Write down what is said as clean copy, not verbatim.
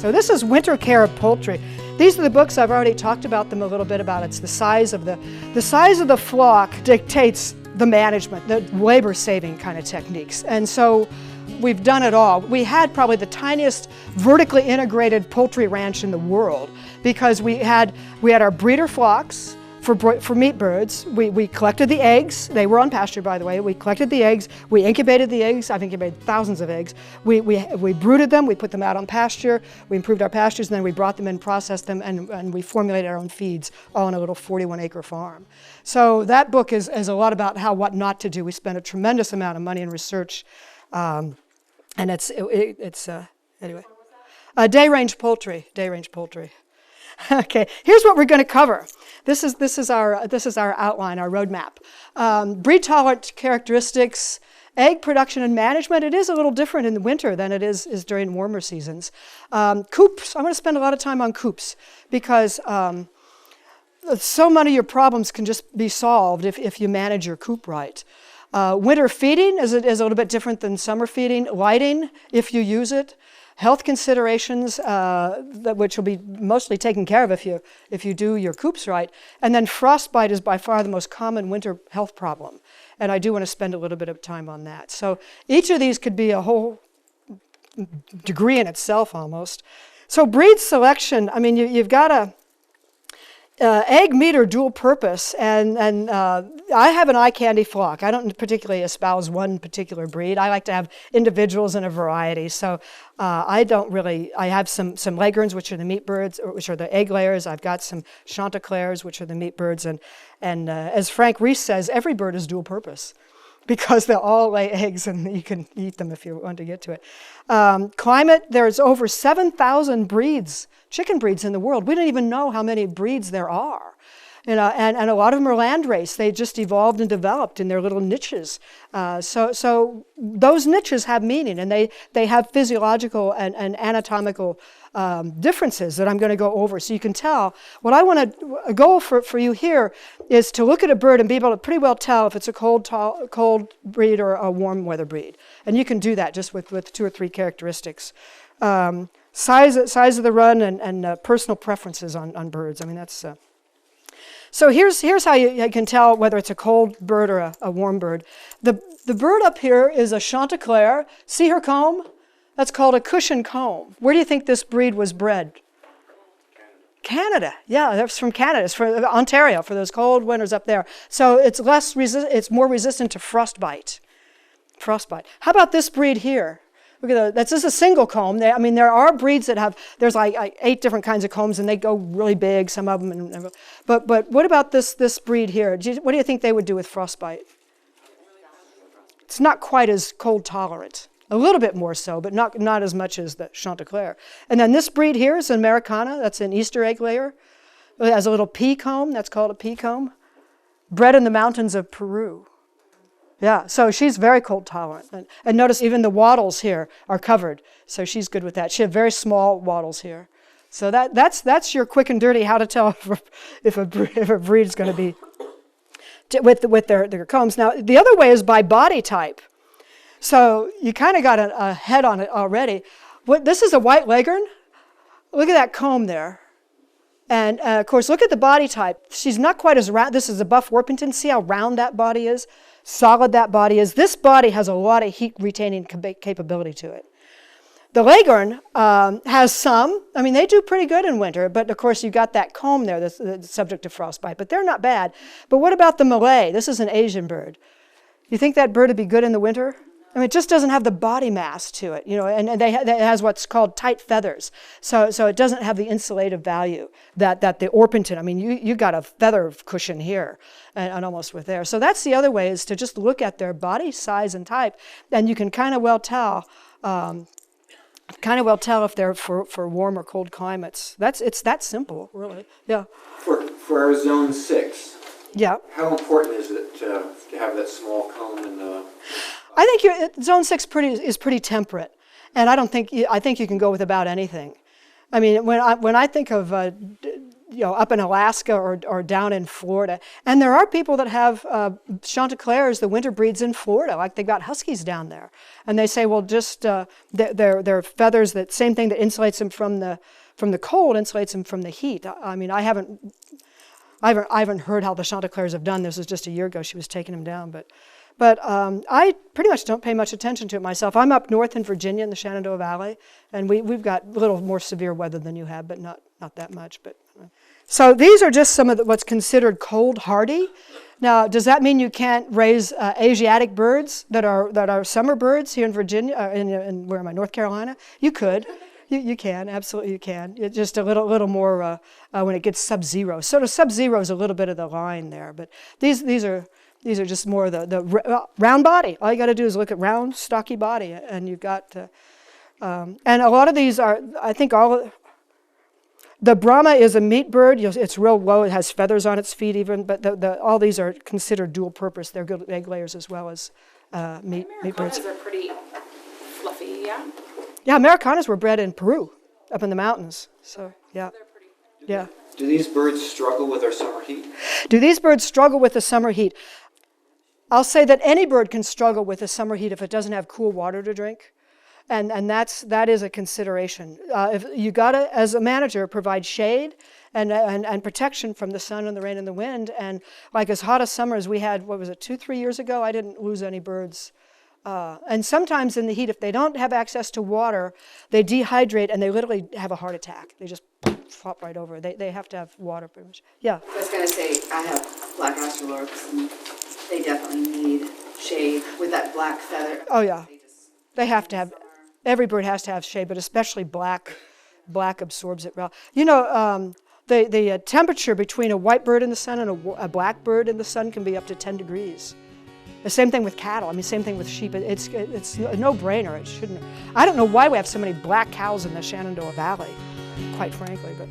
So this is Winter Care of Poultry. These are the books. I've already talked about them a little bit about. It's the size of the flock dictates the management, the labor-saving kind of techniques. And so we've done it all. We had probably the tiniest vertically integrated poultry ranch in the world because we had our breeder flocks for meat birds. We collected the eggs. They were on pasture, by the way. We collected the eggs. We incubated the eggs. I've incubated thousands of eggs. We brooded them. We put them out on pasture. We improved our pastures, and then we brought them in, processed them, and we formulated our own feeds, all on a little 41-acre farm. So that book is a lot about what not to do. We spent a tremendous amount of money in research, and it's anyway. Day-range poultry. Okay, here's what we're going to cover. This is our outline, our roadmap. Breed tolerant characteristics, egg production and management. It is a little different in the winter than it is during warmer seasons. Coops. I'm going to spend a lot of time on coops because so many of your problems can just be solved if you manage your coop right. Winter feeding is a little bit different than summer feeding. Lighting, if you use it. Health considerations, which will be mostly taken care of if you do your coops right. And then frostbite is by far the most common winter health problem. And I do want to spend a little bit of time on that. So each of these could be a whole degree in itself almost. So breed selection, I mean, you've got a egg, meat, or dual purpose, and I have an eye candy flock. I don't particularly espouse one particular breed. I like to have individuals in a variety. So I have some leghorns, which are the meat birds, which are the egg layers. I've got some chanticleers, which are the meat birds, and as Frank Reese says, every bird is dual purpose, because they'll all lay eggs and you can eat them if you want to get to it. Climate, there's over 7,000 breeds, chicken breeds in the world. We don't even know how many breeds there are. And a lot of them are landrace. They just evolved and developed in their little niches. So those niches have meaning, and they have physiological and anatomical differences that I'm going to go over. So you can tell, what I want a goal for you here is to look at a bird and be able to pretty well tell if it's a cold breed or a warm weather breed. And you can do that just with 2 or 3 characteristics. Size of the run and personal preferences on birds. I mean, that's... So here's how you can tell whether it's a cold bird or a warm bird. The bird up here is a chanticleer. See her comb? That's called a cushion comb. Where do you think this breed was bred? Canada. Yeah, that's from Canada. It's from Ontario, for those cold winters up there. So it's more resistant to frostbite. How about this breed here? Look at that. That's just a single comb. There are breeds that there's like 8 different kinds of combs, and they go really big, some of them. But what about this breed here? What do you think they would do with frostbite? It's not quite as cold tolerant. A little bit more so, but not as much as the chanticleer. And then this breed here is an Americana. That's an Easter egg layer. It has a little pea comb. That's called a pea comb. Bred in the mountains of Peru. Yeah, so she's very cold tolerant. And notice even the wattles here are covered. So she's good with that. She has very small wattles here. So that's your quick and dirty how to tell if a breed is going to be with their combs. Now, the other way is by body type. So you kind of got a head on it already. This is a white leghorn. Look at that comb there. And of course, look at the body type. She's not quite as round. This is a Buff Orpington. See how round that body is? Solid that body is. This body has a lot of heat retaining capability to it. The leghorn has some. I mean, they do pretty good in winter, but of course you've got that comb there that's subject to frostbite, but they're not bad. But what about the Malay? This is an Asian bird. You think that bird would be good in the winter? I mean, it just doesn't have the body mass to it, and it has what's called tight feathers. So it doesn't have the insulative value that the Orpington. I mean, you got a feather cushion here and almost with there. So that's the other way, is to just look at their body size and type, and you can kind of well tell if they're for warm or cold climates. It's that simple, really. Yeah. For our zone 6. Yeah. How important is it to have that small comb in the? I think zone 6 is pretty temperate, and I think you can go with about anything. I mean, when I think of up in Alaska or down in Florida. And there are people that have Chanticleers, the winter breeds in Florida, like they've got huskies down there. And they say, well, just they're feathers, that same thing that insulates them from the cold, insulates them from the heat. I mean, I haven't heard how the Chanticleers have done. This was just a year ago she was taking them down. But I pretty much don't pay much attention to it myself. I'm up north in Virginia in the Shenandoah Valley, and we've got a little more severe weather than you have, but not that much. So these are just some of what's considered cold hardy. Now, does that mean you can't raise Asiatic birds that are summer birds here in Virginia, in where am I, North Carolina? You could. You can, absolutely you can. It's just a little more when it gets sub-zero. Sort of sub-zero is a little bit of the line there, but these are just more the round body. All you got to do is look at round, stocky body, and you've got. And a lot of these are, I think, the Brahma is a meat bird. It's real low. It has feathers on its feet even, but all these are considered dual purpose. They're good egg layers as well as meat birds. Americanas are pretty fluffy, yeah? Yeah, Americanas were bred in Peru, up in the mountains. So, yeah. Yeah. Do these birds struggle with our summer heat? Do these birds struggle with the summer heat? I'll say that any bird can struggle with the summer heat if it doesn't have cool water to drink. And that is a consideration. If you gotta, as a manager, provide shade and protection from the sun and the rain and the wind. And like as hot as summer as we had, 2-3 years ago, I didn't lose any birds. And sometimes in the heat, if they don't have access to water, they dehydrate and they literally have a heart attack. They just flop right over. They have to have water pretty much. Yeah. I was going to say, I have black Australorps, and they definitely need shade with that black feather. Oh, yeah. They have to have, every bird has to have shade, but especially black. Black absorbs it well. You know, the temperature between a white bird in the sun and a black bird in the sun can be up to 10 degrees. The same thing with cattle. I mean, same thing with sheep. It's a no-brainer. It shouldn't. I don't know why we have so many black cows in the Shenandoah Valley, quite frankly, but.